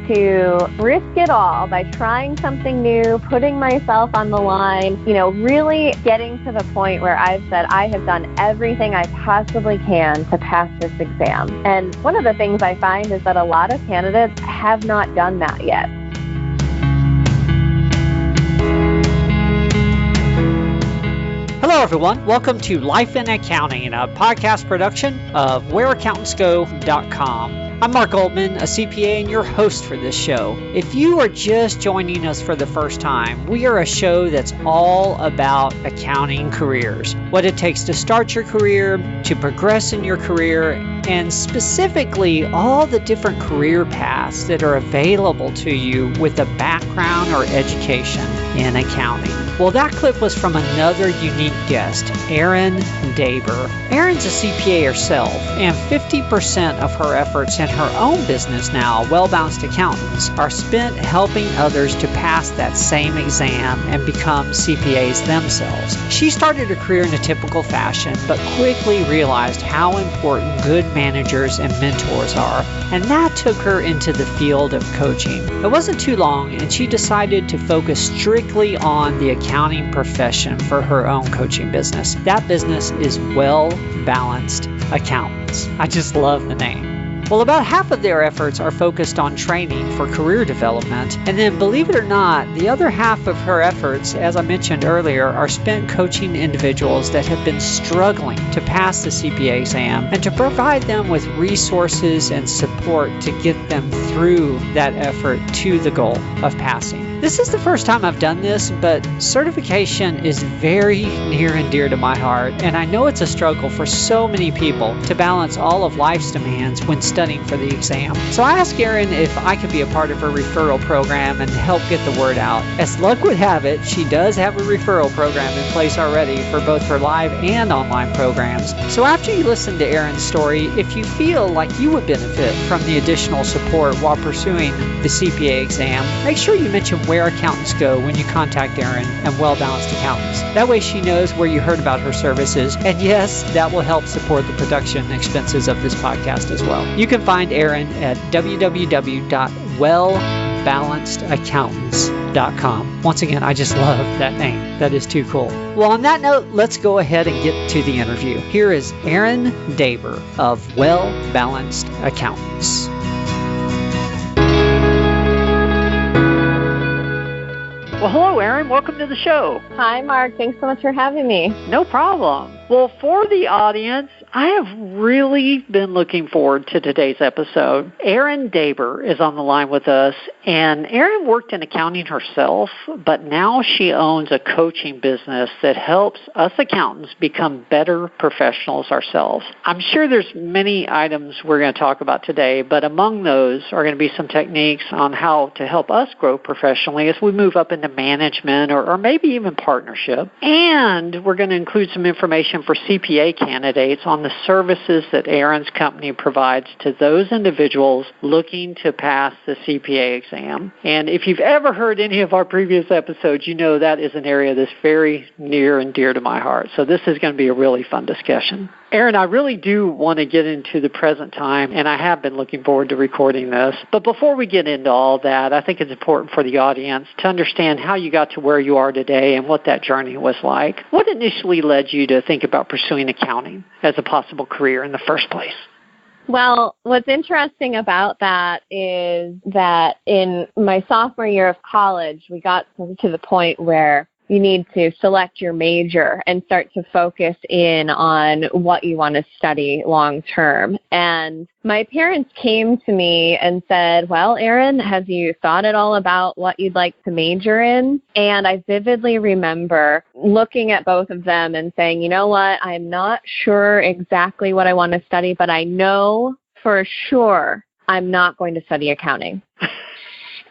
to risk it all by trying something new, putting myself on the line, really getting to the point where I've said I have done everything I possibly can to pass this exam. And one of the things I find is that a lot of candidates have not done that yet. Hello, everyone. Welcome to Life in Accounting, a podcast production of whereaccountantsgo.com. I'm Mark Goldman, a CPA and your host for this show. If you are just joining us for the first time, we are a show that's all about accounting careers, what it takes to start your career, to progress in your career, and specifically all the different career paths that are available to you with a background or education in accounting. Well, that clip was from another unique guest, Erin Daiber. Erin's a CPA herself, and 50% of her efforts in her own business now, Well-Balanced Accountants, are spent helping others to pass that same exam and become CPAs themselves. She started her career in a typical fashion, but quickly realized how important good managers and mentors are, and that took her into the field of coaching. It wasn't too long, and she decided to focus strictly on the accounting profession for her own coaching business. That business is Well-Balanced Accountants. I just love the name. Well, about half of their efforts are focused on training for career development. And then, believe it or not, the other half of her efforts, as I mentioned earlier, are spent coaching individuals that have been struggling to pass the CPA exam and to provide them with resources and support to get them through that effort to the goal of passing. This is the first time I've done this, but certification is very near and dear to my heart, and I know it's a struggle for so many people to balance all of life's demands when studying for the exam. So I asked Erin if I could be a part of her referral program and help get the word out. As luck would have it, she does have a referral program in place already for both her live and online programs. So after you listen to Erin's story, if you feel like you would benefit from the additional support while pursuing the CPA exam, make sure you mention Where Accountants Go when you contact Erin and Well-Balanced Accountants. That way she knows where you heard about her services, and yes, that will help support the production expenses of this podcast as well. You can find Erin at www.wellbalancedaccountants.com. Once again, I just love that name. That is too cool. Well, on that note, let's go ahead and get to the interview. Here is Erin Daiber of Well-Balanced Accountants. Well, hello, Erin. Welcome to the show. Hi, Mark. Thanks so much for having me. No problem. Well, for the audience, I have really been looking forward to today's episode. Erin Daiber is on the line with us, and Erin worked in accounting herself, but now she owns a coaching business that helps us accountants become better professionals ourselves. I'm sure there's many items we're going to talk about today, but among those are going to be some techniques on how to help us grow professionally as we move up into management or maybe even partnership. And we're going to include some information for CPA candidates on the services that Erin's company provides to those individuals looking to pass the CPA exam. And if you've ever heard any of our previous episodes, you know that is an area that's very near and dear to my heart. So this is going to be a really fun discussion. Erin, I really do want to get into the present time, and I have been looking forward to recording this. But before we get into all that, I think it's important for the audience to understand how you got to where you are today and what that journey was like. What initially led you to think about pursuing accounting as a possible career in the first place? Well, what's interesting about that is that in my sophomore year of college, we got to the point where you need to select your major and start to focus in on what you want to study long term. And my parents came to me and said, well, Erin, have you thought at all about what you'd like to major in? And I vividly remember looking at both of them and saying, you know what, I'm not sure exactly what I want to study, but I know for sure I'm not going to study accounting.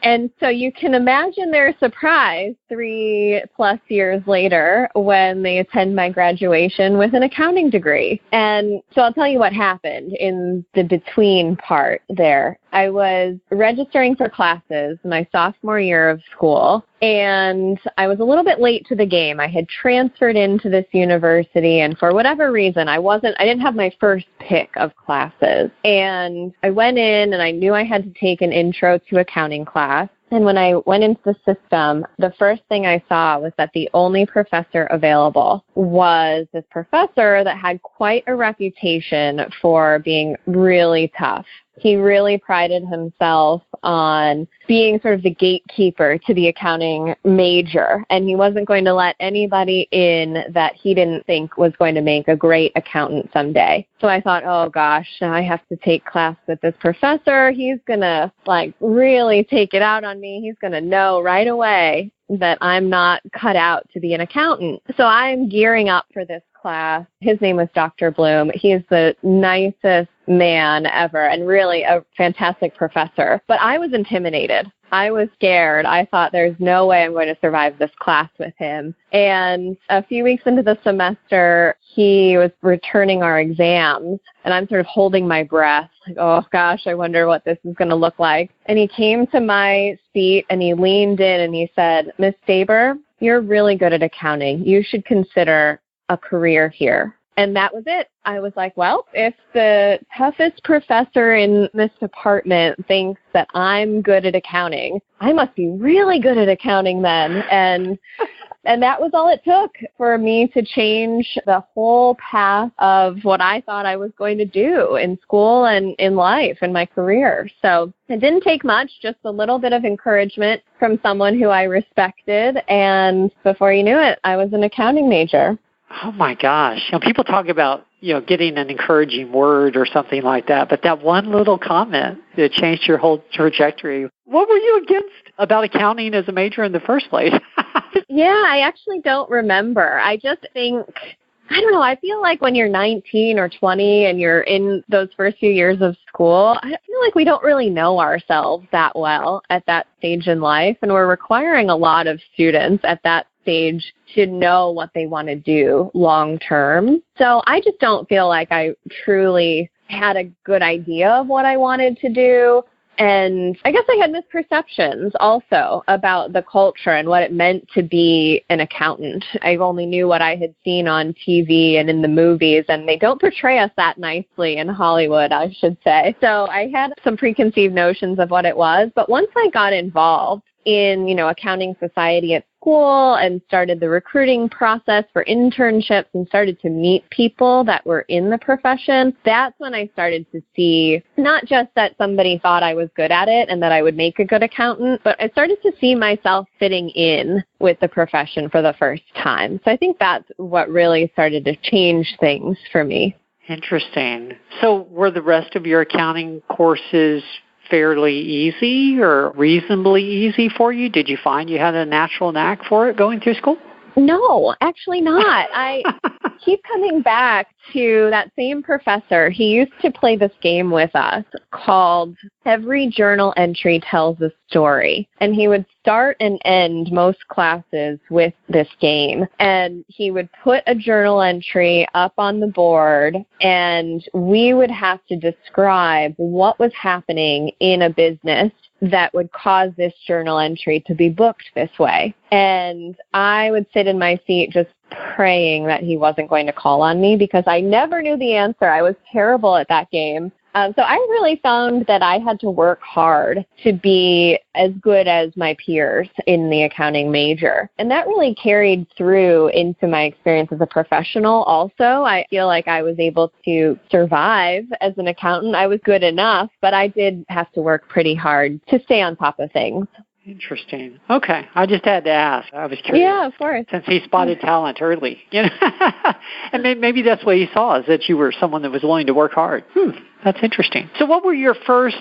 And so you can imagine their surprise 3+ years later when they attend my graduation with an accounting degree. And so I'll tell you what happened in the between part there. I was registering for classes my sophomore year of school, and I was a little bit late to the game. I had transferred into this university, and for whatever reason, I didn't have my first pick of classes. And I went in, and I knew I had to take an intro to accounting class. And when I went into the system, the first thing I saw was that the only professor available was this professor that had quite a reputation for being really tough. He really prided himself on being sort of the gatekeeper to the accounting major, and he wasn't going to let anybody in that he didn't think was going to make a great accountant someday. So I thought, oh gosh, now I have to take class with this professor. He's going to really take it out on me. He's going to know right away that I'm not cut out to be an accountant. So I'm gearing up for this class. His name was Dr. Bloom. He is the nicest man ever and really a fantastic professor. But I was intimidated. I was scared. I thought there's no way I'm going to survive this class with him. And a few weeks into the semester, he was returning our exams, and I'm sort of holding my breath, oh gosh, I wonder what this is going to look like. And he came to my seat and he leaned in and he said, Miss Daiber, you're really good at accounting. You should consider a career here. And that was it. I was like, well, if the toughest professor in this department thinks that I'm good at accounting, I must be really good at accounting then. And that was all it took for me to change the whole path of what I thought I was going to do in school and in life and my career. So it didn't take much, just a little bit of encouragement from someone who I respected. And before you knew it, I was an accounting major. Oh my gosh. People talk about, getting an encouraging word or something like that, but that one little comment that changed your whole trajectory. What were you against about accounting as a major in the first place? Yeah, I actually don't remember. I just think, I don't know, I feel like when you're 19 or 20 and you're in those first few years of school, I feel like we don't really know ourselves that well at that stage in life, and we're requiring a lot of students at that stage to know what they want to do long term. So I just don't feel like I truly had a good idea of what I wanted to do. And I guess I had misperceptions also about the culture and what it meant to be an accountant. I only knew what I had seen on TV and in the movies, and they don't portray us that nicely in Hollywood, I should say. So I had some preconceived notions of what it was. But once I got involved in, accounting society at school and started the recruiting process for internships and started to meet people that were in the profession, that's when I started to see not just that somebody thought I was good at it and that I would make a good accountant, but I started to see myself fitting in with the profession for the first time. So I think that's what really started to change things for me. Interesting. So were the rest of your accounting courses fairly easy or reasonably easy for you? Did you find you had a natural knack for it going through school? No, actually not. I keep coming back to that same professor. He used to play this game with us called Every Journal Entry Tells a Story. And he would start and end most classes with this game. And he would put a journal entry up on the board, and we would have to describe what was happening in a business that would cause this journal entry to be booked this way. And I would sit in my seat just praying that he wasn't going to call on me because I never knew the answer. I was terrible at that game. So I really found that I had to work hard to be as good as my peers in the accounting major. And that really carried through into my experience as a professional also. I feel like I was able to survive as an accountant. I was good enough, but I did have to work pretty hard to stay on top of things. Interesting. Okay. I just had to ask. I was curious. Yeah, of course. Since he spotted talent early. And maybe that's what he saw, is that you were someone that was willing to work hard. That's interesting. So what were your first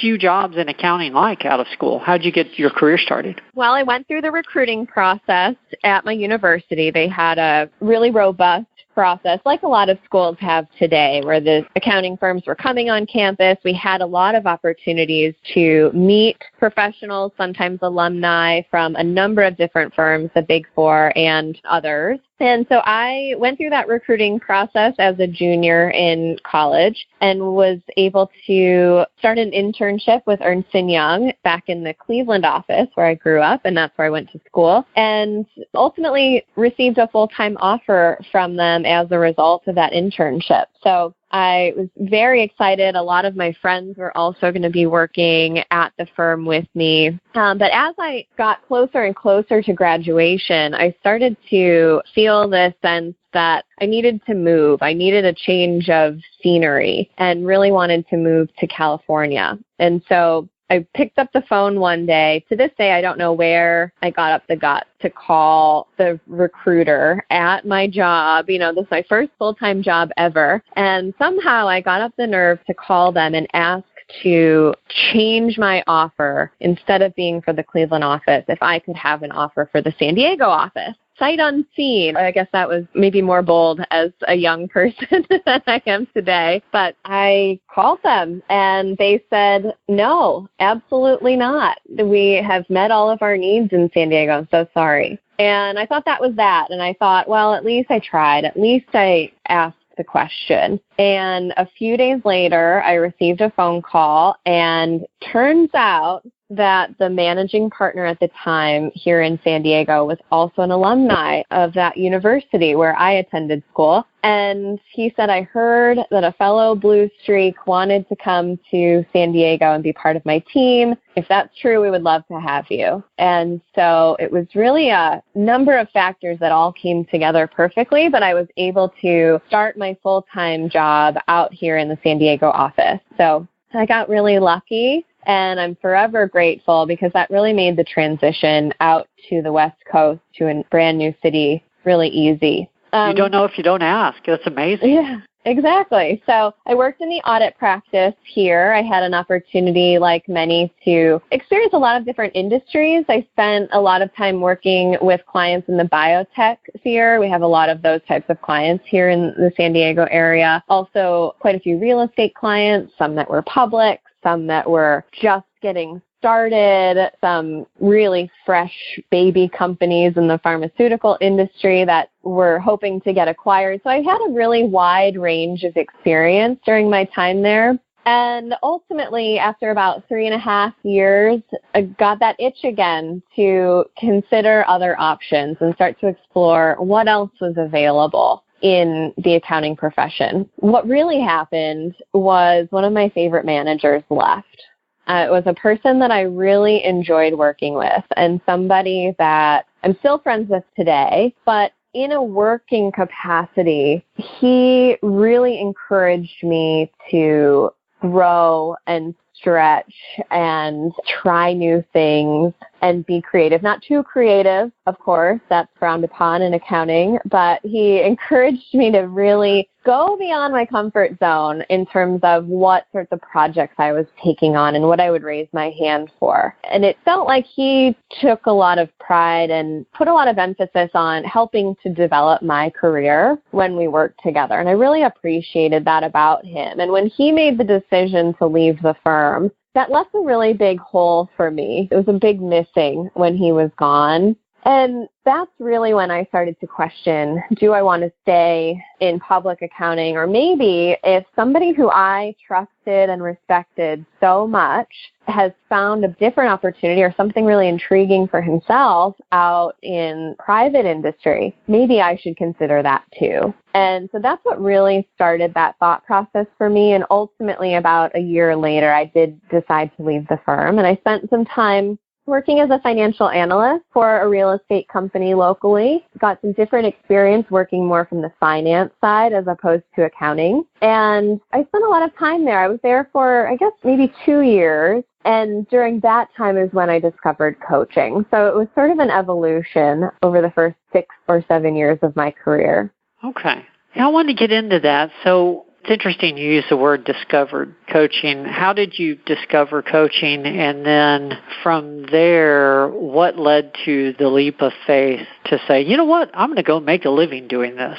few jobs in accounting like out of school? How did you get your career started? Well, I went through the recruiting process at my university. They had a really robust process, like a lot of schools have today, where the accounting firms were coming on campus. We had a lot of opportunities to meet professionals, sometimes alumni from a number of different firms, the Big Four and others. And so I went through that recruiting process as a junior in college and was able to start an internship with Ernst & Young back in the Cleveland office where I grew up, and that's where I went to school, and ultimately received a full-time offer from them as a result of that internship. So I was very excited. A lot of my friends were also going to be working at the firm with me. But as I got closer and closer to graduation, I started to feel this sense that I needed to move. I needed a change of scenery and really wanted to move to California. And so I picked up the phone one day. To this day, I don't know where I got up the guts to call the recruiter at my job. You know, this is my first full-time job ever. And somehow I got up the nerve to call them and ask to change my offer instead of being for the Cleveland office, if I could have an offer for the San Diego office. Sight unseen. I guess that was maybe more bold as a young person than I am today. But I called them and they said, no, absolutely not. We have met all of our needs in San Diego. I'm so sorry. And I thought that was that. And I thought, well, at least I tried. At least I asked the question. And a few days later, I received a phone call, and turns out that the managing partner at the time here in San Diego was also an alumni of that university where I attended school. And he said, I heard that a fellow Blue Streak wanted to come to San Diego and be part of my team. If that's true, we would love to have you. And so it was really a number of factors that all came together perfectly, but I was able to start my full-time job out here in the San Diego office. So I got really lucky. And I'm forever grateful because that really made the transition out to the West Coast to a brand new city really easy. You don't know if you don't ask. That's amazing. Yeah, exactly. So I worked in the audit practice here. I had an opportunity, like many, to experience a lot of different industries. I spent a lot of time working with clients in the biotech sphere. We have a lot of those types of clients here in the San Diego area. Also, quite a few real estate clients, some that were public, some that were just getting started, some really fresh baby companies in the pharmaceutical industry that were hoping to get acquired. So I had a really wide range of experience during my time there. And ultimately, after about 3.5 years, I got that itch again to consider other options and start to explore what else was available in the accounting profession. What really happened was one of my favorite managers left. It was a person that I really enjoyed working with and somebody that I'm still friends with today, but in a working capacity, he really encouraged me to grow and stretch and try new things and be creative. Not too creative, of course, that's frowned upon in accounting, but he encouraged me to really go beyond my comfort zone in terms of what sorts of projects I was taking on and what I would raise my hand for. And it felt like he took a lot of pride and put a lot of emphasis on helping to develop my career when we worked together. And I really appreciated that about him. And when he made the decision to leave the firm, that left a really big hole for me. It was a big missing when he was gone. And that's really when I started to question, do I want to stay in public accounting? Or maybe if somebody who I trusted and respected so much has found a different opportunity or something really intriguing for himself out in private industry, maybe I should consider that too. And so that's what really started that thought process for me. And ultimately, about a year later, I did decide to leave the firm. And I spent some time working as a financial analyst for a real estate company locally. Got some different experience working more from the finance side as opposed to accounting. And I spent a lot of time there. I was there for, I guess, maybe 2 years. And during that time is when I discovered coaching. So it was sort of an evolution over the first 6 or 7 years of my career. Okay. I want to get into that. So it's interesting you use the word discovered coaching. How did you discover coaching? And then from there, what led to the leap of faith to say, you know what, I'm going to go make a living doing this?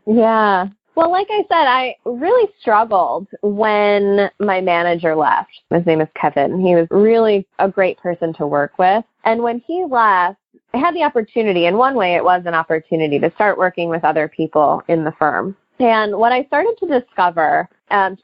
Yeah. Well, like I said, I really struggled when my manager left. His name is Kevin. He was really a great person to work with. And when he left, I had the opportunity, in one way it was an opportunity, to start working with other people in the firm. And what I started to discover,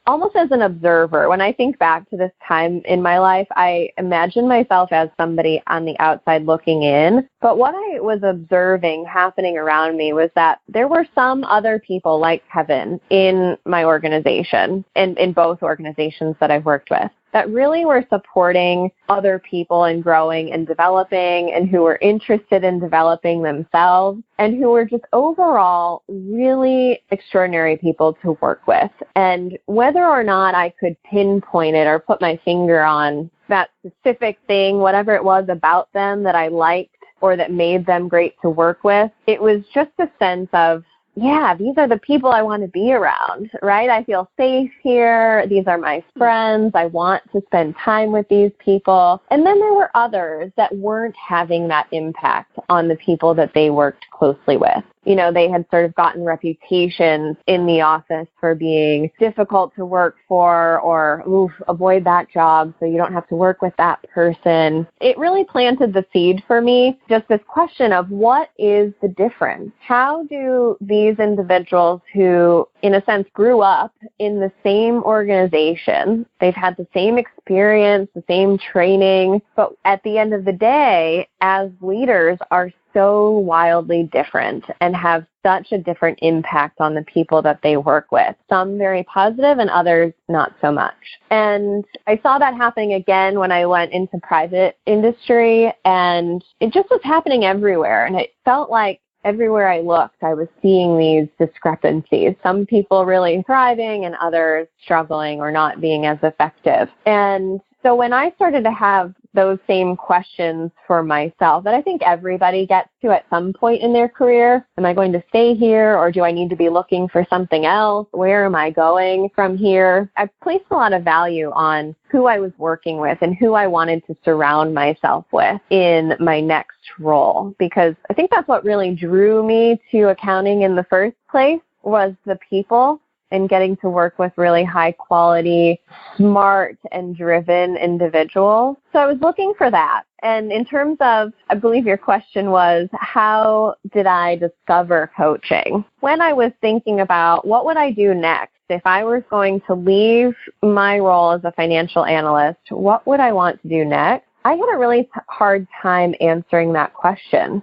almost as an observer, when I think back to this time in my life, I imagine myself as somebody on the outside looking in. But what I was observing happening around me was that there were some other people like Kevin in my organization, and in both organizations that I've worked with, that really were supporting other people and growing and developing, and who were interested in developing themselves, and who were just overall really extraordinary people to work with. And whether or not I could pinpoint it or put my finger on that specific thing, whatever it was about them that I liked or that made them great to work with, it was just a sense of, yeah, these are the people I want to be around, right? I feel safe here. These are my friends. I want to spend time with these people. And then there were others that weren't having that impact on the people that they worked closely with. You know, they had sort of gotten reputations in the office for being difficult to work for, or avoid that job so you don't have to work with that person. It really planted the seed for me, just this question of what is the difference? How do these individuals who, in a sense, grew up in the same organization, they've had the same experience, the same training, but at the end of the day, as leaders, are so wildly different and have such a different impact on the people that they work with. Some very positive and others not so much. And I saw that happening again when I went into private industry, and it just was happening everywhere. And it felt like everywhere I looked, I was seeing these discrepancies. Some people really thriving and others struggling or not being as effective. And so when I started to have those same questions for myself that I think everybody gets to at some point in their career, am I going to stay here, or do I need to be looking for something else? Where am I going from here? I placed a lot of value on who I was working with and who I wanted to surround myself with in my next role, because I think that's what really drew me to accounting in the first place, was the people and getting to work with really high quality, smart and driven individuals. So I was looking for that. And in terms of, I believe your question was, how did I discover coaching? When I was thinking about what would I do next, if I was going to leave my role as a financial analyst, what would I want to do next? I had a really hard time answering that question.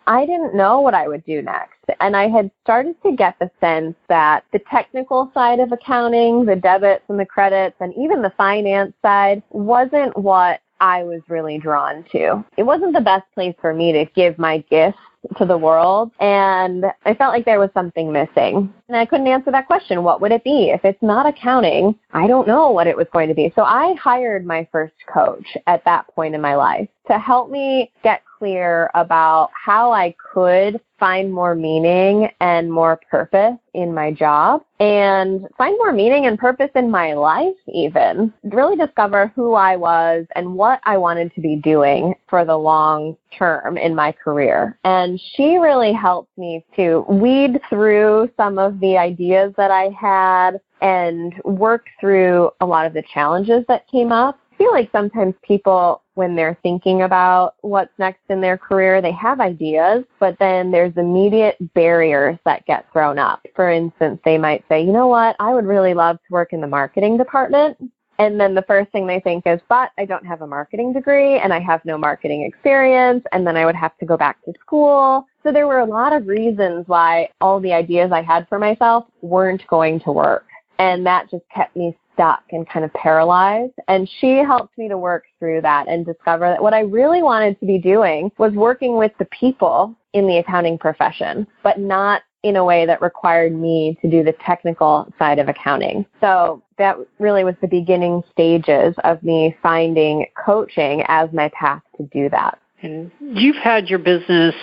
I didn't know what I would do next. And I had started to get the sense that the technical side of accounting, the debits and the credits, and even the finance side wasn't what I was really drawn to. It wasn't the best place for me to give my gifts to the world, and I felt like there was something missing. And I couldn't answer that question. What would it be? If it's not accounting, I don't know what it was going to be. So I hired my first coach at that point in my life to help me get clear about how I could find more meaning and more purpose in my job, and find more meaning and purpose in my life even. Really discover who I was and what I wanted to be doing for the long term in my career. And she really helped me to weed through some of the ideas that I had and work through a lot of the challenges that came up. I feel like sometimes people, when they're thinking about what's next in their career, they have ideas, but then there's immediate barriers that get thrown up. For instance, they might say, you know what, I would really love to work in the marketing department. And then the first thing they think is, but I don't have a marketing degree and I have no marketing experience, and then I would have to go back to school. So there were a lot of reasons why all the ideas I had for myself weren't going to work. And that just kept me stuck and kind of paralyzed. And she helped me to work through that and discover that what I really wanted to be doing was working with the people in the accounting profession, but not in a way that required me to do the technical side of accounting. So that really was the beginning stages of me finding coaching as my path to do that. And you've had your business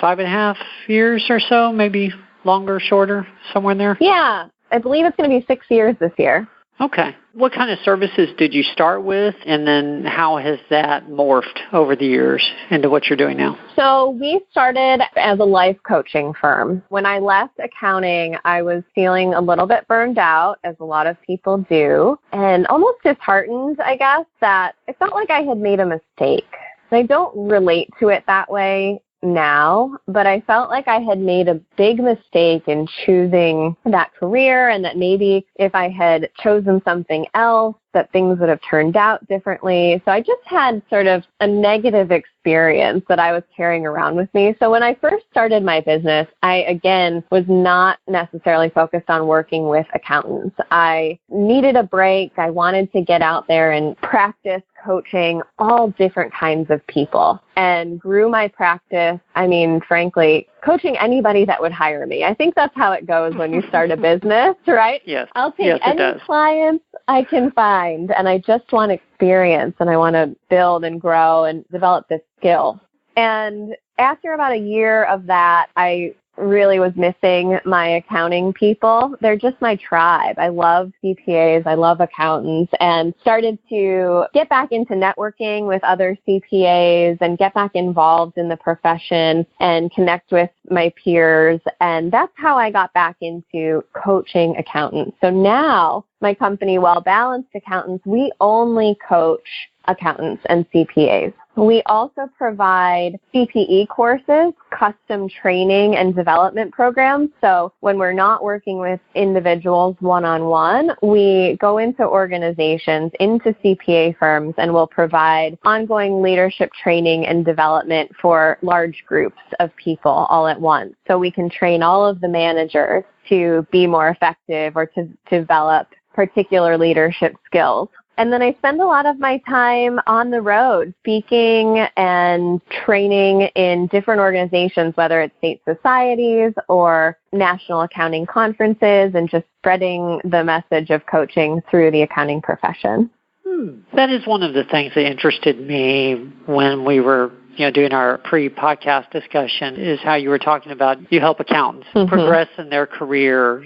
5.5 years or so, maybe longer, shorter, somewhere in there? Yeah. I believe it's going to be 6 years this year. Okay. What kind of services did you start with, and then how has that morphed over the years into what you're doing now? So we started as a life coaching firm. When I left accounting, I was feeling a little bit burned out, as a lot of people do, and almost disheartened, I guess, that I felt like I had made a mistake. I don't relate to it that way now, but I felt like I had made a big mistake in choosing that career, and that maybe if I had chosen something else, that things would have turned out differently. So I just had sort of a negative experience that I was carrying around with me. So when I first started my business, I, again, was not necessarily focused on working with accountants. I needed a break. I wanted to get out there and practice coaching all different kinds of people, and grew my practice. I mean, frankly, coaching anybody that would hire me. I think that's how it goes when you start a business, right? Yes. I'll take any clients I can find, and I just want experience, and I want to build and grow and develop this skill. And after about a year of that, I really was missing my accounting people. They're just my tribe. I love CPAs. I love accountants, and started to get back into networking with other CPAs and get back involved in the profession and connect with my peers. And that's how I got back into coaching accountants. So now my company, Well Balanced Accountants, we only coach accountants and CPAs. We also provide CPE courses, custom training and development programs. So when we're not working with individuals one-on-one, we go into organizations, into CPA firms, and we'll provide ongoing leadership training and development for large groups of people all at once. So we can train all of the managers to be more effective or to develop particular leadership skills. And then I spend a lot of my time on the road speaking and training in different organizations, whether it's state societies or national accounting conferences, and just spreading the message of coaching through the accounting profession. That is one of the things that interested me when we were doing our pre-podcast discussion, is how you were talking about you help accountants progress in their career,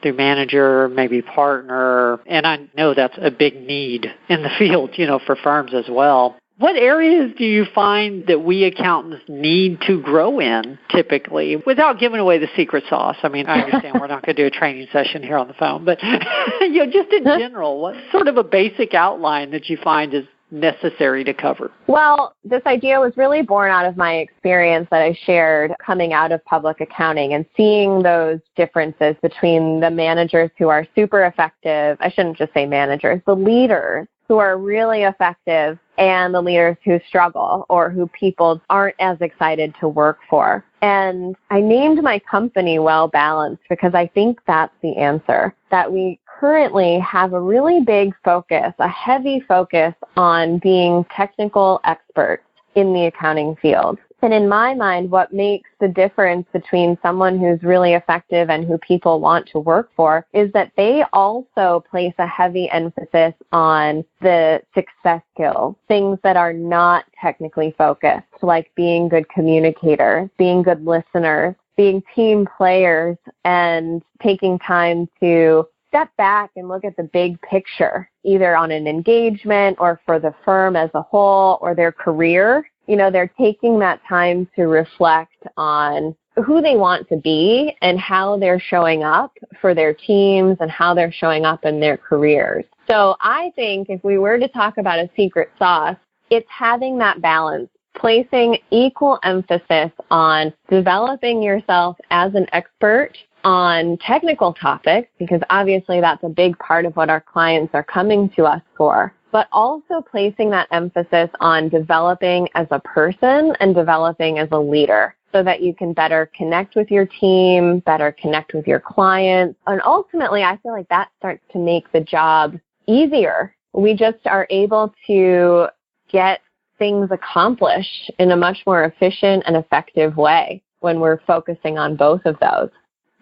through manager, maybe partner. And I know that's a big need in the field, for firms as well. What areas do you find that we accountants need to grow in typically, without giving away the secret sauce? I mean, I understand we're not going to do a training session here on the phone, but just in general, what's sort of a basic outline that you find is necessary to cover? Well, this idea was really born out of my experience that I shared coming out of public accounting and seeing those differences between the managers who are super effective. I shouldn't just say managers, the leaders who are really effective, and the leaders who struggle or who people aren't as excited to work for. And I named my company Well Balanced because I think that's the answer, that we currently have a really big focus, a heavy focus on being technical experts in the accounting field. And in my mind, what makes the difference between someone who's really effective and who people want to work for is that they also place a heavy emphasis on the success skills, things that are not technically focused, like being good communicators, being good listeners, being team players, and taking time to step back and look at the big picture, either on an engagement or for the firm as a whole or their career. They're taking that time to reflect on who they want to be and how they're showing up for their teams and how they're showing up in their careers. So I think if we were to talk about a secret sauce, it's having that balance, placing equal emphasis on developing yourself as an expert on technical topics, because obviously that's a big part of what our clients are coming to us for, but also placing that emphasis on developing as a person and developing as a leader so that you can better connect with your team, better connect with your clients. And ultimately, I feel like that starts to make the job easier. We just are able to get things accomplished in a much more efficient and effective way when we're focusing on both of those.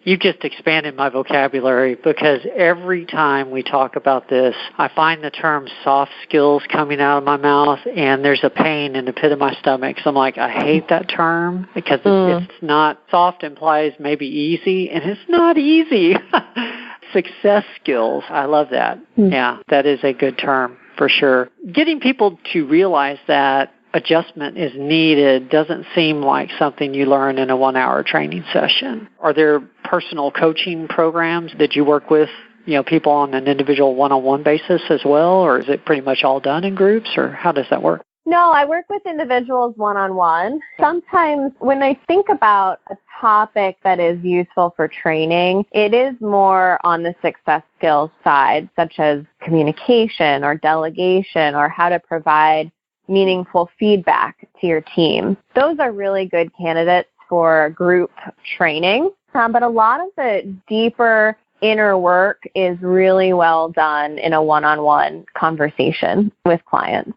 You've just expanded my vocabulary, because every time we talk about this, I find the term soft skills coming out of my mouth, and there's a pain in the pit of my stomach. So I'm like, I hate that term, because it's not, soft implies maybe easy, and it's not easy. success skills. I love that. Yeah, that is a good term for sure. Getting people to realize that adjustment is needed doesn't seem like something you learn in a 1-hour training session. Are there personal coaching programs that you work with, people on an individual one-on-one basis as well, or is it pretty much all done in groups, or how does that work? No, I work with individuals one-on-one. Sometimes when I think about a topic that is useful for training, it is more on the success skills side, such as communication or delegation or how to provide meaningful feedback to your team. Those are really good candidates for group training, but a lot of the deeper inner work is really well done in a one-on-one conversation with clients.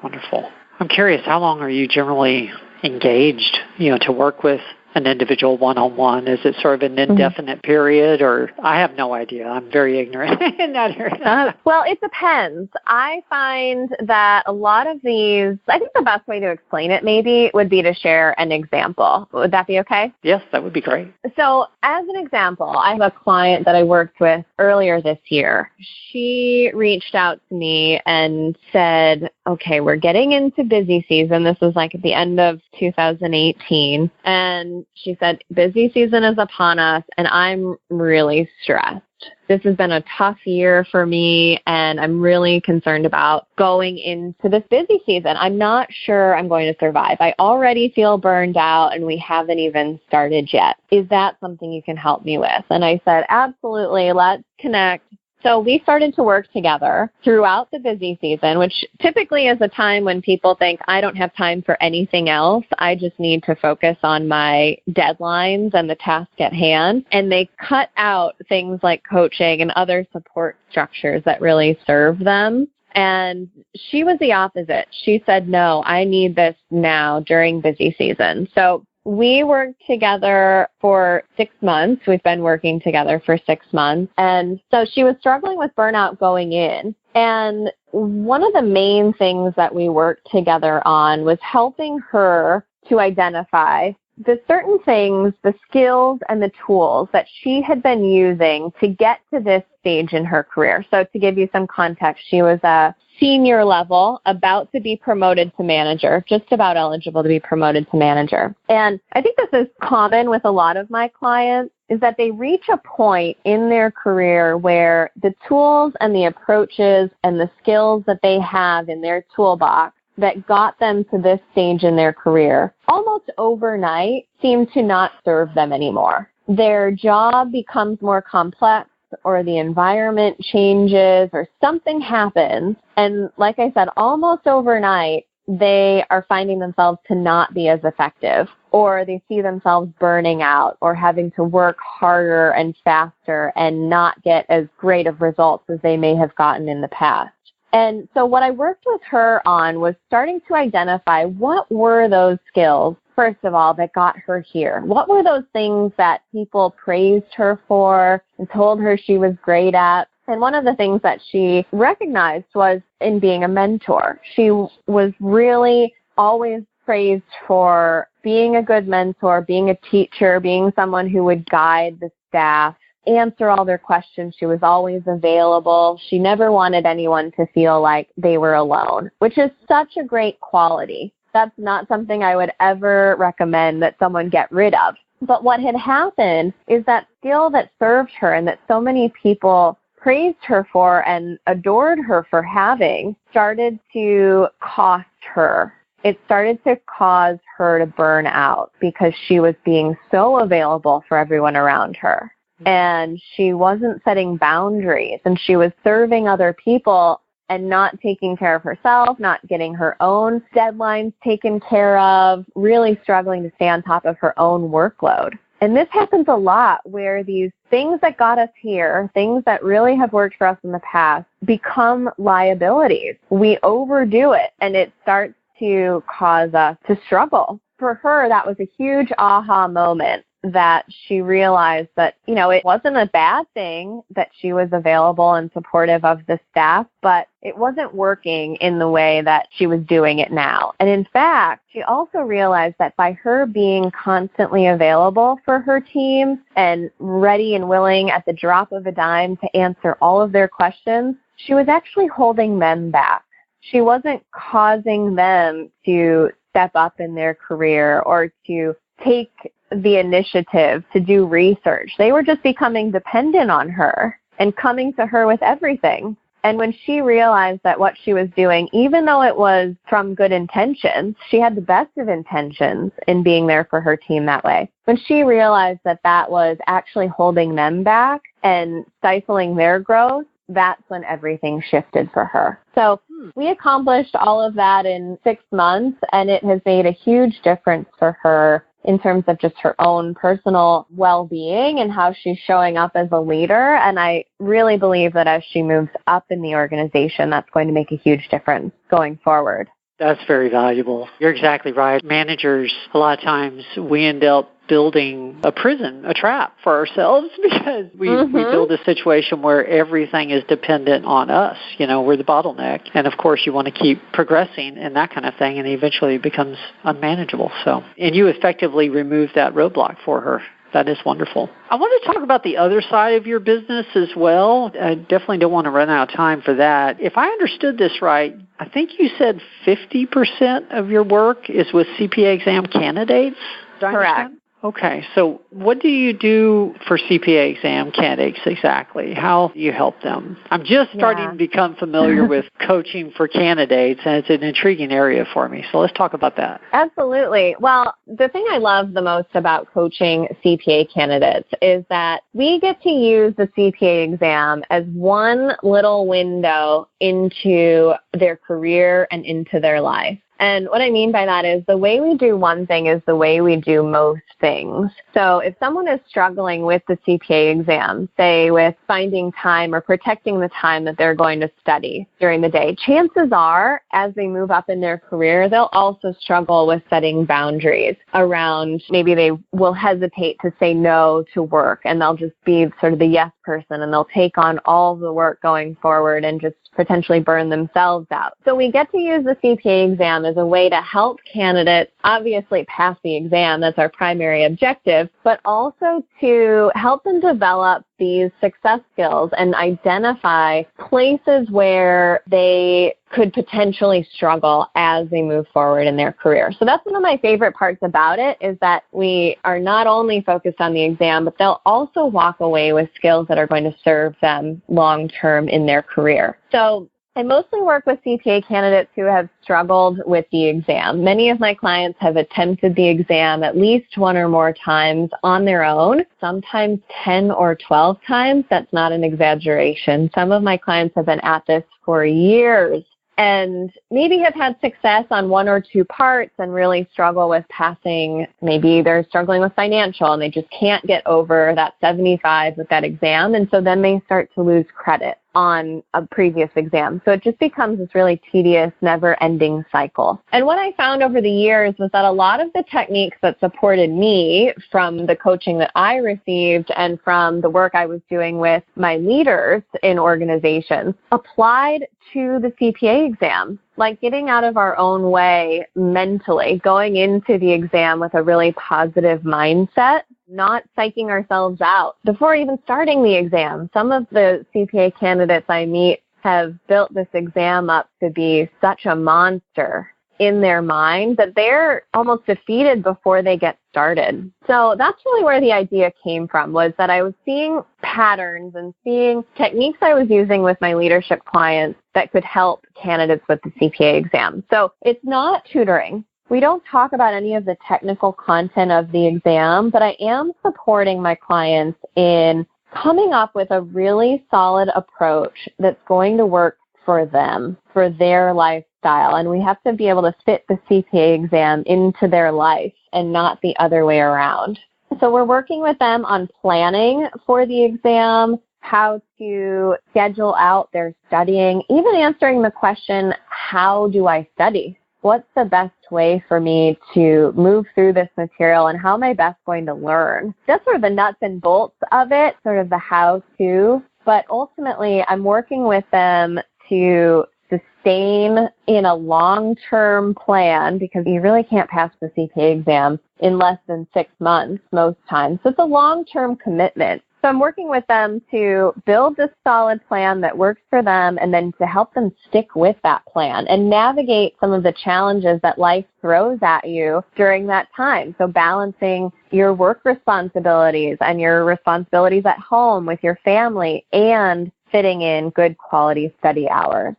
Wonderful. I'm curious, how long are you generally engaged, to work with an individual one-on-one? Is it sort of an indefinite period, or I have no idea. I'm very ignorant in that area. Well, it depends. I find that a lot of these, I think the best way to explain it maybe would be to share an example. Would that be okay? Yes, that would be great. So as an example, I have a client that I worked with earlier this year. She reached out to me and said, okay, we're getting into busy season. This was like at the end of 2018. And she said, busy season is upon us, and I'm really stressed. This has been a tough year for me, and I'm really concerned about going into this busy season. I'm not sure I'm going to survive. I already feel burned out, and we haven't even started yet. Is that something you can help me with? And I said, absolutely, let's connect. So we started to work together throughout the busy season, which typically is a time when people think, I don't have time for anything else. I just need to focus on my deadlines and the task at hand. And they cut out things like coaching and other support structures that really serve them. And she was the opposite. She said, no, I need this now during busy season. So we worked together for 6 months. We've been working together for 6 months. And so she was struggling with burnout going in. And one of the main things that we worked together on was helping her to identify the certain things, the skills and the tools that she had been using to get to this stage in her career. So to give you some context, she was a senior level, about to be promoted to manager, just about eligible to be promoted to manager. And I think this is common with a lot of my clients, is that they reach a point in their career where the tools and the approaches and the skills that they have in their toolbox that got them to this stage in their career almost overnight seem to not serve them anymore. Their job becomes more complex, or the environment changes, or something happens. And like I said, almost overnight, they are finding themselves to not be as effective, or they see themselves burning out or having to work harder and faster and not get as great of results as they may have gotten in the past. And so what I worked with her on was starting to identify what were those skills, first of all, that got her here. What were those things that people praised her for and told her she was great at? And one of the things that she recognized was in being a mentor. She was really always praised for being a good mentor, being a teacher, being someone who would guide the staff, answer all their questions. She was always available. She never wanted anyone to feel like they were alone, which is such a great quality. That's not something I would ever recommend that someone get rid of. But what had happened is that skill that served her and that so many people praised her for and adored her for having started to cost her. It started to cause her to burn out because she was being so available for everyone around her. And she wasn't setting boundaries, and she was serving other people and not taking care of herself, not getting her own deadlines taken care of, really struggling to stay on top of her own workload. And this happens a lot where these things that got us here, things that really have worked for us in the past, become liabilities. We overdo it, and it starts to cause us to struggle. For her, that was a huge aha moment that she realized that, it wasn't a bad thing that she was available and supportive of the staff, but it wasn't working in the way that she was doing it now. And in fact, she also realized that by her being constantly available for her team and ready and willing at the drop of a dime to answer all of their questions, she was actually holding them back. She wasn't causing them to step up in their career or to take the initiative to do research. They were just becoming dependent on her and coming to her with everything. And when she realized that what she was doing, even though it was from good intentions, she had the best of intentions in being there for her team that way. When she realized that that was actually holding them back and stifling their growth, that's when everything shifted for her. So we accomplished all of that in 6 months, and it has made a huge difference for her in terms of just her own personal well-being and how she's showing up as a leader. And I really believe that as she moves up in the organization, that's going to make a huge difference going forward. That's very valuable. You're exactly right. Managers, a lot of times we end up building a prison, a trap for ourselves because we build a situation where everything is dependent on us. We're the bottleneck. And of course, you want to keep progressing and that kind of thing, and eventually it becomes unmanageable. And you effectively remove that roadblock for her. That is wonderful. I want to talk about the other side of your business as well. I definitely don't want to run out of time for that. If I understood this right, I think you said 50% of your work is with CPA exam candidates? Correct. Okay, so what do you do for CPA exam candidates exactly? How do you help them? I'm just starting to become familiar with coaching for candidates, and it's an intriguing area for me. So let's talk about that. Absolutely. Well, the thing I love the most about coaching CPA candidates is that we get to use the CPA exam as one little window into their career and into their life. And what I mean by that is the way we do one thing is the way we do most things. So if someone is struggling with the CPA exam, say with finding time or protecting the time that they're going to study during the day, chances are as they move up in their career, they'll also struggle with setting boundaries around maybe they will hesitate to say no to work and they'll just be sort of the yes person and they'll take on all the work going forward and just potentially burn themselves out. So we get to use the CPA exam as a way to help candidates obviously pass the exam. That's our primary objective, but also to help them develop these success skills and identify places where they could potentially struggle as they move forward in their career. So that's one of my favorite parts about it is that we are not only focused on the exam, but they'll also walk away with skills that are going to serve them long term in their career. So I mostly work with CPA candidates who have struggled with the exam. Many of my clients have attempted the exam at least one or more times on their own, sometimes 10 or 12 times. That's not an exaggeration. Some of my clients have been at this for years and maybe have had success on one or two parts and really struggle with passing. Maybe they're struggling with financial and they just can't get over that 75 with that exam. And so then they start to lose credit on a previous exam. So it just becomes this really tedious, never-ending cycle. And what I found over the years was that a lot of the techniques that supported me from the coaching that I received and from the work I was doing with my leaders in organizations applied to the CPA exam. Like getting out of our own way mentally, going into the exam with a really positive mindset, not psyching ourselves out before even starting the exam. Some of the CPA candidates I meet have built this exam up to be such a monster in their mind that they're almost defeated before they get started. So that's really where the idea came from, was that I was seeing patterns and seeing techniques I was using with my leadership clients that could help candidates with the CPA exam. So it's not tutoring. We don't talk about any of the technical content of the exam, but I am supporting my clients in coming up with a really solid approach that's going to work for them, for their lifestyle. And we have to be able to fit the CPA exam into their life and not the other way around. So we're working with them on planning for the exam, how to schedule out their studying, even answering the question, how do I study? what's the best way for me to move through this material and how am I best going to learn? Just sort of the nuts and bolts of it, sort of the how-to. But ultimately, I'm working with them to sustain in a long-term plan, because you really can't pass the CPA exam in less than 6 months most times. So it's a long-term commitment. So I'm working with them to build a solid plan that works for them, and then to help them stick with that plan and navigate some of the challenges that life throws at you during that time. So balancing your work responsibilities and your responsibilities at home with your family, and fitting in good quality study hours.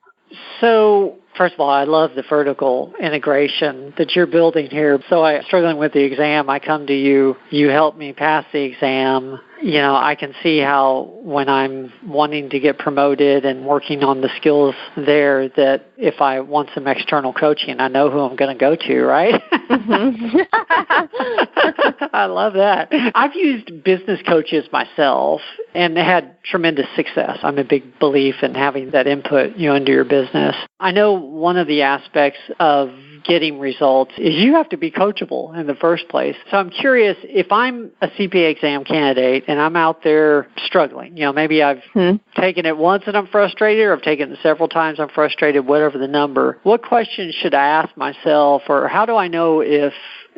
So, first of all, I love the vertical integration that you're building here. So I'm struggling with the exam. I come to you. You help me pass the exam. You know, I can see how when I'm wanting to get promoted and working on the skills there, that if I want some external coaching, I know who I'm going to go to, right? Mm-hmm. I love that. I've used business coaches myself and had tremendous success. I'm a big believer in having that input, into your business. I know one of the aspects of getting results is you have to be coachable in the first place. So I'm curious, if I'm a CPA exam candidate and I'm out there struggling, maybe I've taken it once and I'm frustrated, or I've taken it several times, I'm frustrated, whatever the number, what questions should I ask myself, or how do I know if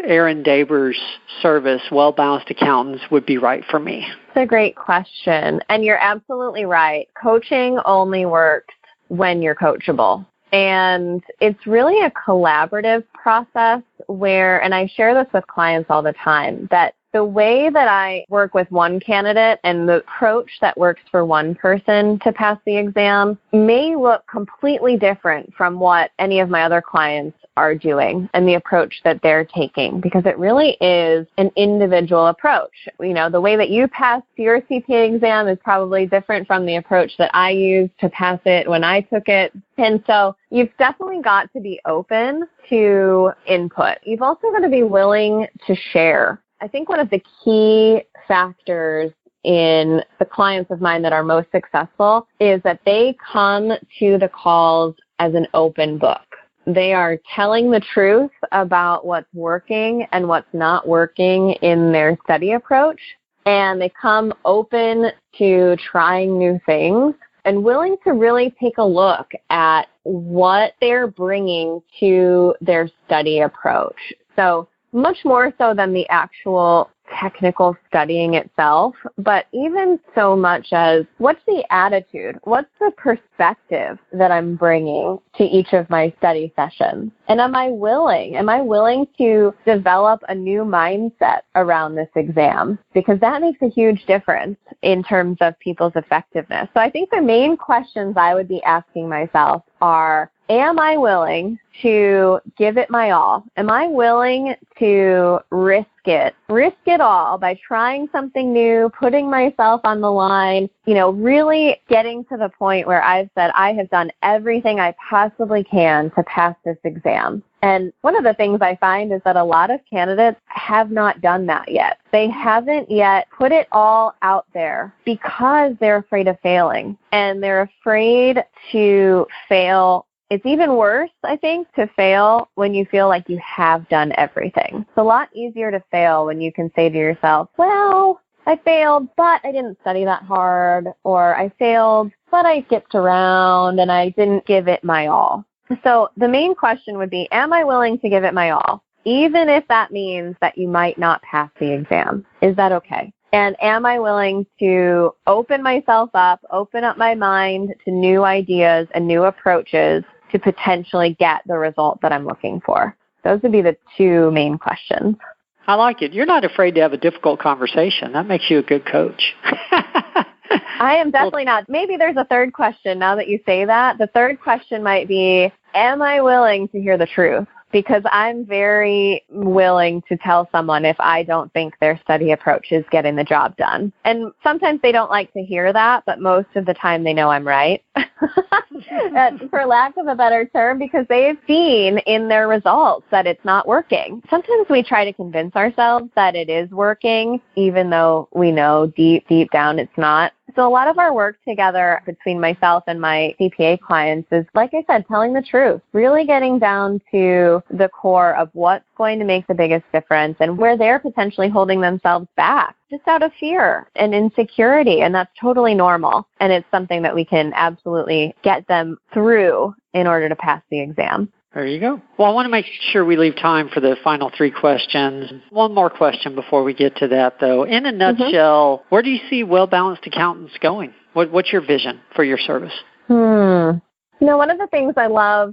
Erin Daiber's service, Well-Balanced Accountants, would be right for me? That's a great question. And you're absolutely right. Coaching only works when you're coachable. And it's really a collaborative process where, and I share this with clients all the time, that the way that I work with one candidate and the approach that works for one person to pass the exam may look completely different from what any of my other clients are doing and the approach that they're taking, because it really is an individual approach. The way that you passed your CPA exam is probably different from the approach that I used to pass it when I took it. And so you've definitely got to be open to input. You've also got to be willing to share. I think one of the key factors in the clients of mine that are most successful is that they come to the calls as an open book. They are telling the truth about what's working and what's not working in their study approach, and they come open to trying new things and willing to really take a look at what they're bringing to their study approach. So much more so than the actual technical studying itself, but even so much as what's the attitude, what's the perspective that I'm bringing to each of my study sessions? And am I willing to develop a new mindset around this exam? Because that makes a huge difference in terms of people's effectiveness. So I think the main questions I would be asking myself are, am I willing to give it my all? Am I willing to risk it all by trying something new, putting myself on the line, really getting to the point where I've said I have done everything I possibly can to pass this exam. And one of the things I find is that a lot of candidates have not done that yet. They haven't yet put it all out there because they're afraid of failing, and they're afraid to fail. It's even worse, I think, to fail when you feel like you have done everything. It's a lot easier to fail when you can say to yourself, well, I failed, but I didn't study that hard, or I failed, but I skipped around and I didn't give it my all. So the main question would be, am I willing to give it my all, even if that means that you might not pass the exam? Is that okay? And am I willing to open myself up, open up my mind to new ideas and new approaches to potentially get the result that I'm looking for? Those would be the two main questions. I like it. You're not afraid to have a difficult conversation. That makes you a good coach. I am definitely not. Maybe there's a third question now that you say that. The third question might be, am I willing to hear the truth? Because I'm very willing to tell someone if I don't think their study approach is getting the job done. And sometimes they don't like to hear that, but most of the time they know I'm right, for lack of a better term, because they've seen in their results that it's not working. Sometimes we try to convince ourselves that it is working, even though we know deep down it's not. So a lot of our work together between myself and my CPA clients is, like I said, telling the truth, really getting down to the core of what's going to make the biggest difference and where they're potentially holding themselves back just out of fear and insecurity. And that's totally normal. And it's something that we can absolutely get them through in order to pass the exam. There you go. Well, I want to make sure we leave time for the final 3 questions. One more question before we get to that, though. In a nutshell, where do you see well-balanced accountants going? What's your vision for your service? One of the things I love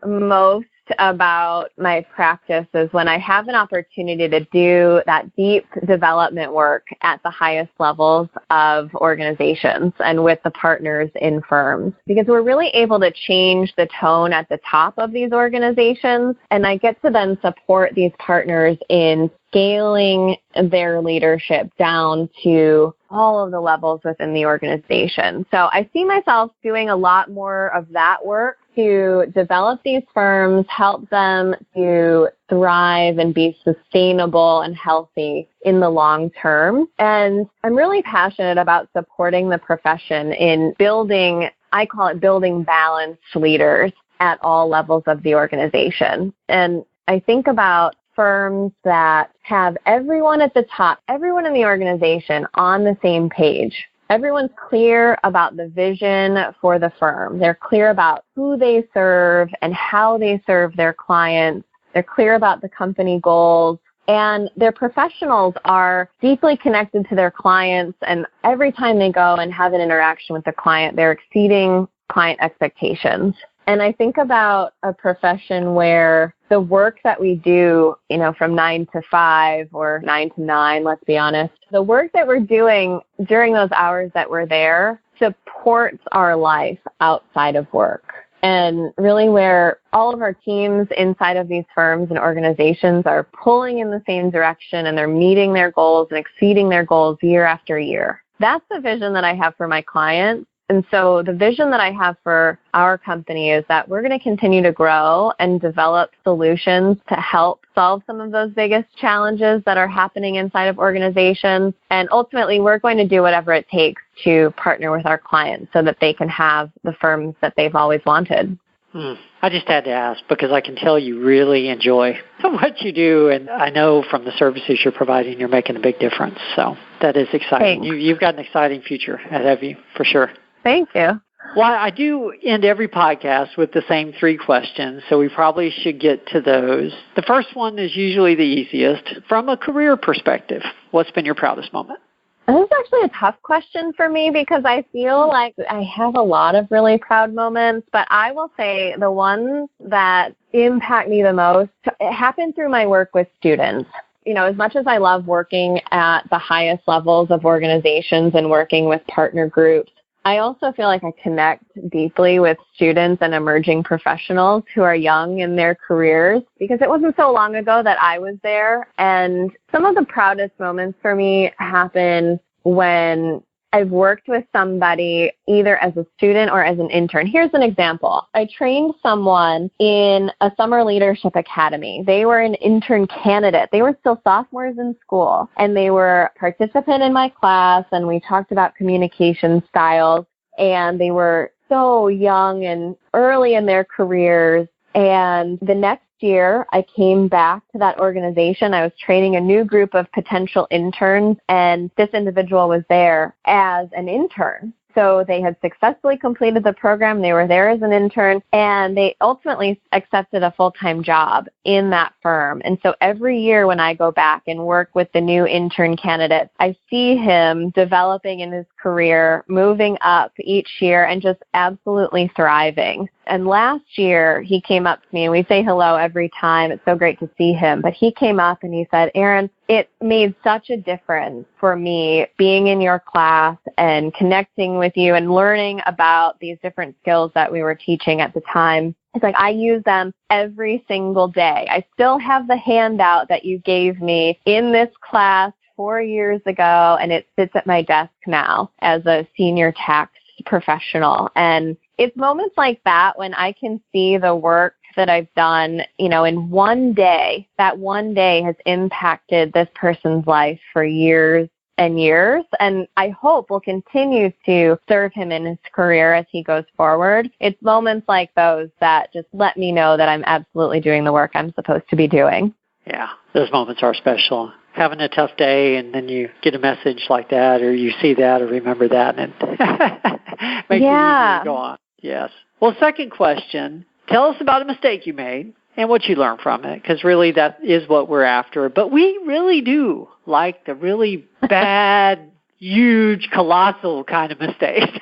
most about my practice is when I have an opportunity to do that deep development work at the highest levels of organizations and with the partners in firms, because we're really able to change the tone at the top of these organizations, and I get to then support these partners in scaling their leadership down to all of the levels within the organization. So I see myself doing a lot more of that work to develop these firms, help them to thrive and be sustainable and healthy in the long term. And I'm really passionate about supporting the profession in building, I call it building balanced leaders at all levels of the organization. And I think about firms that have everyone at the top, everyone in the organization on the same page. Everyone's clear about the vision for the firm. They're clear about who they serve and how they serve their clients. They're clear about the company goals. And their professionals are deeply connected to their clients. And every time they go and have an interaction with the client, they're exceeding client expectations. And I think about a profession where the work that we do, from 9 to 5 or 9 to 9, let's be honest, the work that we're doing during those hours that we're there supports our life outside of work. And really where all of our teams inside of these firms and organizations are pulling in the same direction and they're meeting their goals and exceeding their goals year after year. That's the vision that I have for my clients. And so the vision that I have for our company is that we're going to continue to grow and develop solutions to help solve some of those biggest challenges that are happening inside of organizations. And ultimately, we're going to do whatever it takes to partner with our clients so that they can have the firms that they've always wanted. I just had to ask because I can tell you really enjoy what you do, and I know from the services you're providing, you're making a big difference. So that is exciting. You've got an exciting future ahead of you, for sure. Thank you. Well, I do end every podcast with the same 3 questions, so we probably should get to those. The first one is usually the easiest. From a career perspective, what's been your proudest moment? This is actually a tough question for me because I feel like I have a lot of really proud moments, but I will say the ones that impact me the most, it happened through my work with students. As much as I love working at the highest levels of organizations and working with partner groups, I also feel like I connect deeply with students and emerging professionals who are young in their careers because it wasn't so long ago that I was there. And some of the proudest moments for me happen when I've worked with somebody either as a student or as an intern. Here's an example. I trained someone in a summer leadership academy. They were an intern candidate. They were still sophomores in school, and they were a participant in my class, and we talked about communication styles, and they were so young and early in their careers. And the next year, I came back to that organization. I was training a new group of potential interns, and this individual was there as an intern. So they had successfully completed the program. They were there as an intern, and they ultimately accepted a full-time job in that firm. And so every year when I go back and work with the new intern candidate, I see him developing in his career, moving up each year, and just absolutely thriving. And last year, he came up to me, and we say hello every time. It's so great to see him. But he came up and he said, "Erin, it made such a difference for me being in your class and connecting with you and learning about these different skills that we were teaching at the time. It's like I use them every single day. I still have the handout that you gave me in this class 4 years ago, and it sits at my desk now as a senior tax professional." And it's moments like that when I can see the work that I've done, in one day, that one day has impacted this person's life for years and years, and I hope will continue to serve him in his career as he goes forward. It's moments like those that just let me know that I'm absolutely doing the work I'm supposed to be doing. Yeah, those moments are special. Having a tough day and then you get a message like that, or you see that or remember that, and it makes it easier to go on. Yes. Well, second question, tell us about a mistake you made and what you learned from it, because really that is what we're after. But we really do like the really bad, huge, colossal kind of mistakes.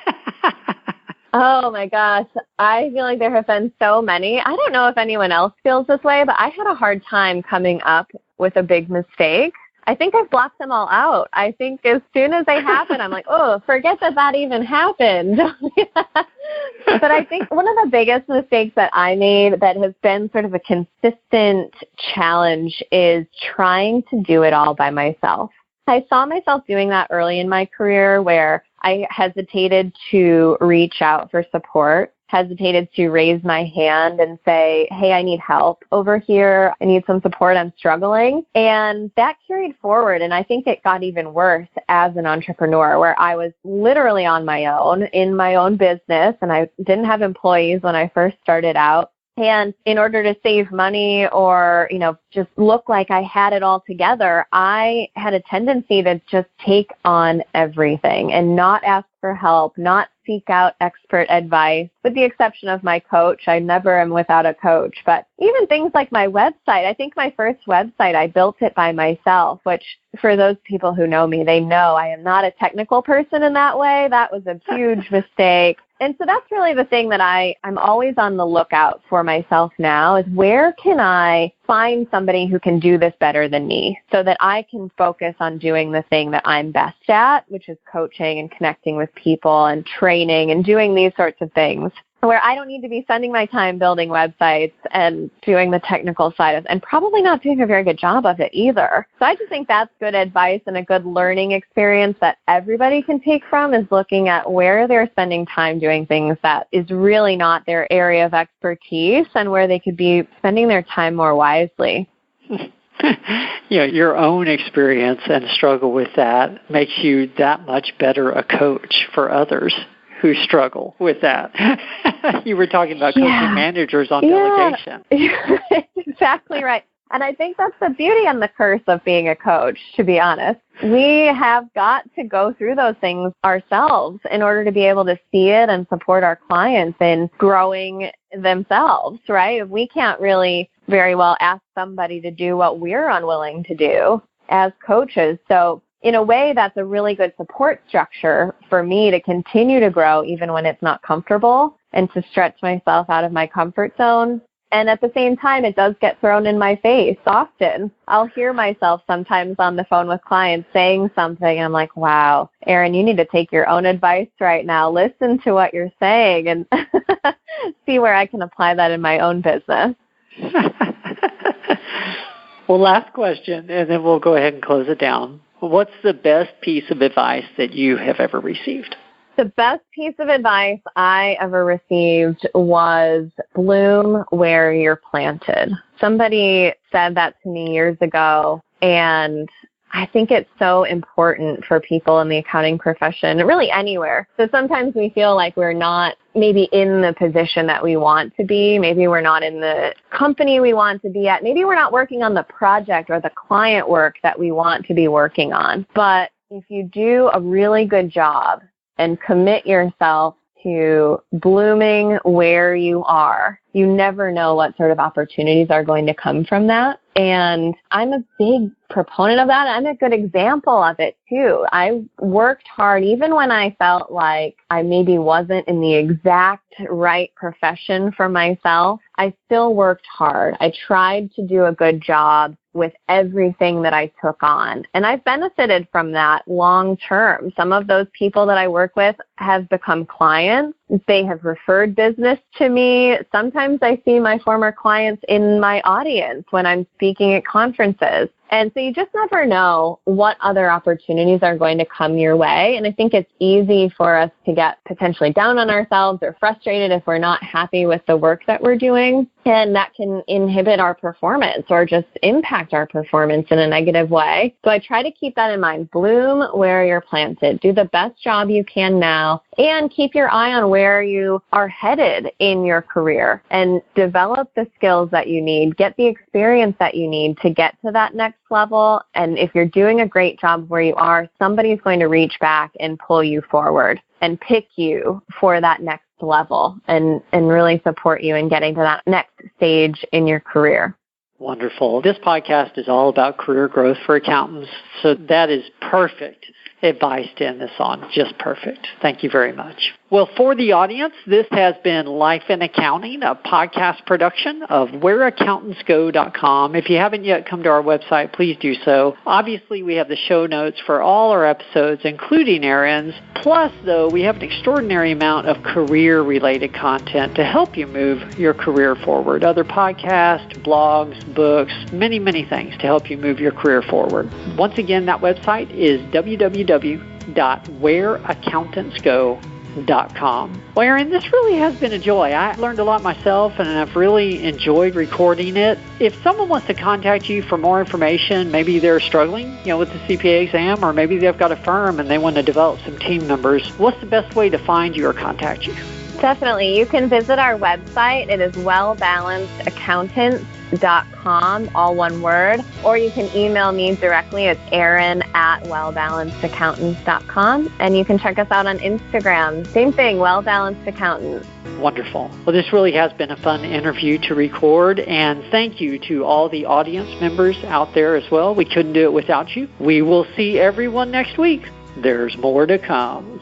Oh my gosh, I feel like there have been so many. I don't know if anyone else feels this way, but I had a hard time coming up with a big mistake. I think I've blocked them all out. I think as soon as they happen, I'm like, oh, forget that even happened. But I think one of the biggest mistakes that I made that has been sort of a consistent challenge is trying to do it all by myself. I saw myself doing that early in my career where I hesitated to reach out for support, hesitated to raise my hand and say, hey, I need help over here. I need some support. I'm struggling. And that carried forward. And I think it got even worse as an entrepreneur, where I was literally on my own in my own business, and I didn't have employees when I first started out. And in order to save money or, just look like I had it all together, I had a tendency to just take on everything and not ask for help, not seek out expert advice, with the exception of my coach. I never am without a coach. But even things like my website, I think my first website, I built it by myself, which for those people who know me, they know I am not a technical person in that way. That was a huge mistake. And so that's really the thing that I'm always on the lookout for myself now, is where can I find somebody who can do this better than me so that I can focus on doing the thing that I'm best at, which is coaching and connecting with people and training and doing these sorts of things, where I don't need to be spending my time building websites and doing the technical side of it, and probably not doing a very good job of it either. So I just think that's good advice and a good learning experience that everybody can take from, is looking at where they're spending time doing things that is really not their area of expertise and where they could be spending their time more wisely. Your own experience and struggle with that makes you that much better a coach for others who struggle with that. You were talking about coaching managers on delegation. Exactly right. And I think that's the beauty and the curse of being a coach, to be honest. We have got to go through those things ourselves in order to be able to see it and support our clients in growing themselves, right? We can't really very well ask somebody to do what we're unwilling to do as coaches. So in a way, that's a really good support structure for me to continue to grow even when it's not comfortable, and to stretch myself out of my comfort zone. And at the same time, it does get thrown in my face often. I'll hear myself sometimes on the phone with clients saying something, and I'm like, wow, Erin, you need to take your own advice right now. Listen to what you're saying and see where I can apply that in my own business. Well, last question, and then we'll go ahead and close it down. What's the best piece of advice that you have ever received? The best piece of advice I ever received was bloom where you're planted. Somebody said that to me years ago, and I think it's so important for people in the accounting profession, really anywhere. So sometimes we feel like we're not maybe in the position that we want to be. Maybe we're not in the company we want to be at. Maybe we're not working on the project or the client work that we want to be working on. But if you do a really good job and commit yourself to blooming where you are, you never know what sort of opportunities are going to come from that. And I'm a big proponent of that. I'm a good example of it too. I worked hard even when I felt like I maybe wasn't in the exact right profession for myself. I still worked hard. I tried to do a good job with everything that I took on. And I've benefited from that long term. Some of those people that I work with have become clients. They have referred business to me. Sometimes I see my former clients in my audience when I'm speaking at conferences. And so you just never know what other opportunities are going to come your way. And I think it's easy for us to get potentially down on ourselves or frustrated if we're not happy with the work that we're doing. And that can inhibit our performance or just impact our performance in a negative way. So I try to keep that in mind. Bloom where you're planted. Do the best job you can now and keep your eye on where you are headed in your career and develop the skills that you need. Get the experience that you need to get to that next level. And if you're doing a great job where you are, somebody's going to reach back and pull you forward and pick you for that next level and really support you in getting to that next stage in your career. Wonderful. This podcast is all about career growth for accountants, so that is perfect advice to end this on. Just perfect. Thank you very much. Well, for the audience, this has been Life in Accounting, a podcast production of whereaccountantsgo.com. If you haven't yet come to our website, please do so. Obviously, we have the show notes for all our episodes, including Erin's. Plus, though, we have an extraordinary amount of career-related content to help you move your career forward. Other podcasts, blogs, books, many, many things to help you move your career forward. Once again, that website is www.whereaccountantsgo.com. Well, Erin, this really has been a joy. I learned a lot myself, and I've really enjoyed recording it. If someone wants to contact you for more information, maybe they're struggling, with the CPA exam, or maybe they've got a firm and they want to develop some team members, what's the best way to find you or contact you? Definitely. You can visit our website. It is wellbalancedaccountant.com, all one word, or you can email me directly. It's Erin@wellbalancedaccountant.com, and you can check us out on Instagram. Same thing, Well Balanced Accountant. Wonderful. Well, this really has been a fun interview to record, and thank you to all the audience members out there as well. We couldn't do it without you. We will see everyone next week. There's more to come.